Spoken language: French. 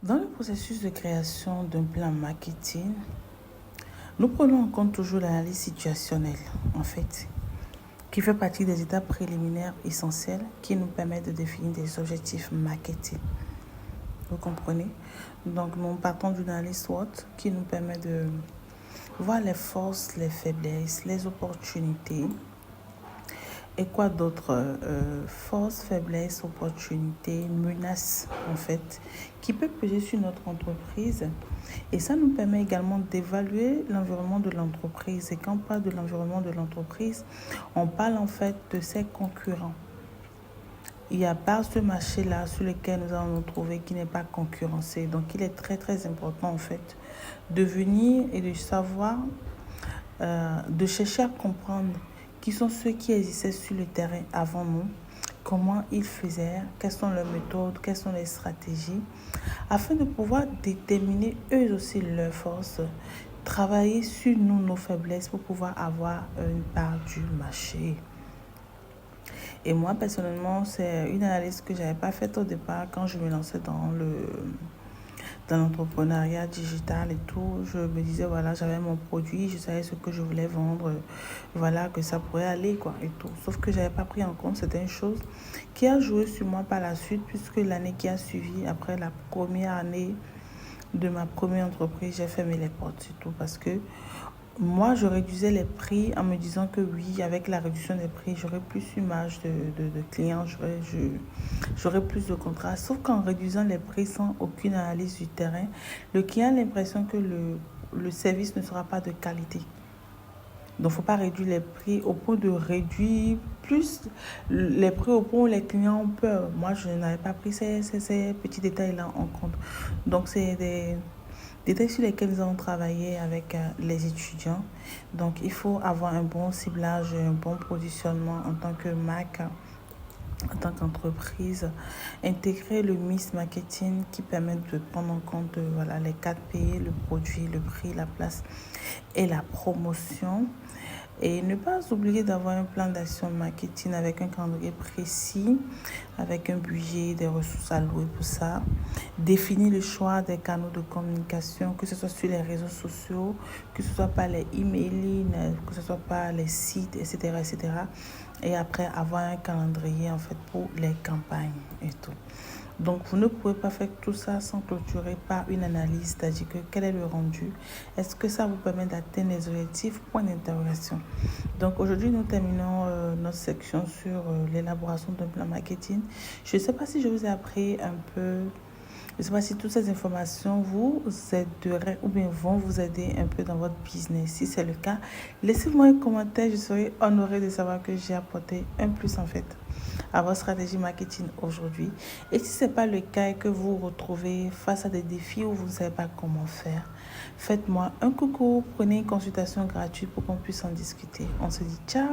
Dans le processus de création d'un plan marketing, nous prenons en compte toujours l'analyse situationnelle, en fait, qui fait partie des étapes préliminaires essentielles qui nous permettent de définir des objectifs marketing. Vous comprenez? Donc, nous partons d'une analyse SWOT qui nous permet de voir les forces, les faiblesses, les opportunités. Et quoi d'autre? Forces, faiblesses, opportunités, menaces, en fait, qui peuvent peser sur notre entreprise. Et ça nous permet également d'évaluer l'environnement de l'entreprise. Et quand on parle de l'environnement de l'entreprise, on parle en fait de ses concurrents. Il n'y a pas ce marché-là sur lequel nous allons nous trouver qui n'est pas concurrencé. Donc, il est très, très important, en fait, de venir et de savoir, de chercher à comprendre qui sont ceux qui existaient sur le terrain avant nous, comment ils faisaient, quelles sont leurs méthodes, quelles sont les stratégies, afin de pouvoir déterminer eux aussi leurs forces, travailler sur nous, nos faiblesses pour pouvoir avoir une part du marché. Et moi, personnellement, c'est une analyse que je n'avais pas faite au départ quand je me lançais dans l'entrepreneuriat digital et tout. Je me disais, voilà, j'avais mon produit, je savais ce que je voulais vendre, voilà, que ça pourrait aller, quoi, et tout. Sauf que je n'avais pas pris en compte certaines choses qui a joué sur moi par la suite, puisque l'année qui a suivi, après la première année de ma première entreprise, j'ai fermé les portes et tout, parce que moi, je réduisais les prix en me disant que oui, avec la réduction des prix, j'aurais plus une marge de clients, j'aurais plus de contrats. Sauf qu'en réduisant les prix sans aucune analyse du terrain, le client a l'impression que le service ne sera pas de qualité. Donc, il ne faut pas réduire les prix au point de réduire plus les prix au point où les clients ont peur. Moi, je n'avais pas pris ces petits détails-là en compte. Donc, c'est des détails sur lesquels nous allons travailler avec les étudiants. Donc, il faut avoir un bon ciblage, un bon positionnement en tant que marque, en tant qu'entreprise. Intégrer le mix marketing qui permet de prendre en compte voilà, les 4 P, le produit, le prix, la place et la promotion. Et ne pas oublier d'avoir un plan d'action marketing avec un calendrier précis, avec un budget, des ressources allouées pour ça. Définir le choix des canaux de communication, que ce soit sur les réseaux sociaux, que ce soit par les emailing, que ce soit par les sites, etc., etc. Et après, avoir un calendrier, en fait, pour les campagnes et tout. Donc, vous ne pouvez pas faire tout ça sans clôturer par une analyse, c'est-à-dire que quel est le rendu? Est-ce que ça vous permet d'atteindre les objectifs? Point d'interrogation. Donc, aujourd'hui, nous terminons notre section sur l'élaboration d'un plan marketing. Je ne sais pas si je vous ai appris un peu. Je ne sais pas si toutes ces informations vous aideraient ou bien vont vous aider un peu dans votre business. Si c'est le cas, laissez-moi un commentaire. Je serai honorée de savoir que j'ai apporté un plus en fait à votre stratégie marketing aujourd'hui. Et si ce n'est pas le cas et que vous vous retrouvez face à des défis où vous ne savez pas comment faire, faites-moi un coucou, prenez une consultation gratuite pour qu'on puisse en discuter. On se dit ciao!